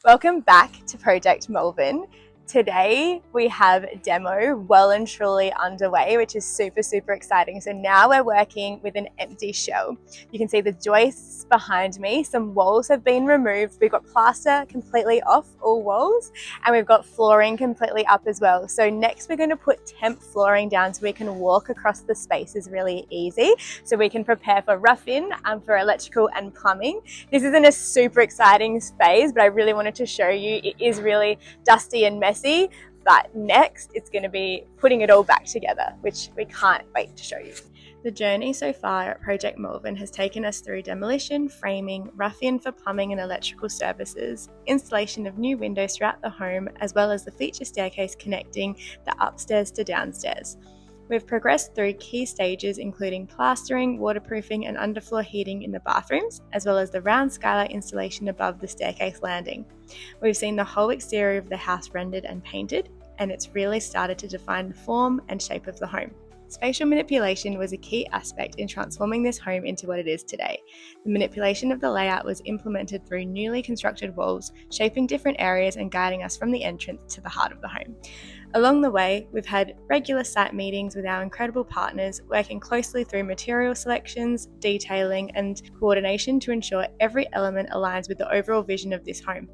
Welcome back to Project Malvern. Today we have demo well and truly underway, which is super exciting. So now we're working with an empty shell. You can see the joists behind me. Some walls have been removed. We've got plaster completely off all walls, and we've got flooring completely up as well. So next we're going to put temp flooring down so we can walk across the spaces really easy. So we can prepare for rough-in for electrical and plumbing. This isn't a super exciting phase, but I really wanted to show you it is really dusty and messy. But next it's going to be putting it all back together, which we can't wait to show you. The journey so far at Project Malvern has taken us through demolition, framing, rough-in for plumbing and electrical services, installation of new windows throughout the home, as well as the feature staircase connecting the upstairs to downstairs. We've progressed through key stages including plastering, waterproofing and underfloor heating in the bathrooms, as well as the round skylight installation above the staircase landing. We've seen the whole exterior of the house rendered and painted, and it's really started to define the form and shape of the home. Spatial manipulation was a key aspect in transforming this home into what it is today. The manipulation of the layout was implemented through newly constructed walls, shaping different areas and guiding us from the entrance to the heart of the home. Along the way, we've had regular site meetings with our incredible partners, working closely through material selections, detailing, and coordination to ensure every element aligns with the overall vision of this home.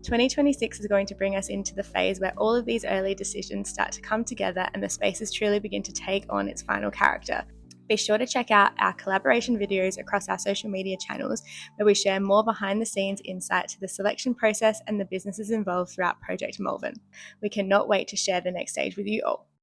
2026 is going to bring us into the phase where all of these early decisions start to come together and the spaces truly begin to take on its final character. Be sure to check out our collaboration videos across our social media channels, where we share more behind the scenes insight to the selection process and the businesses involved throughout Project Malvern. We cannot wait to share the next stage with you all.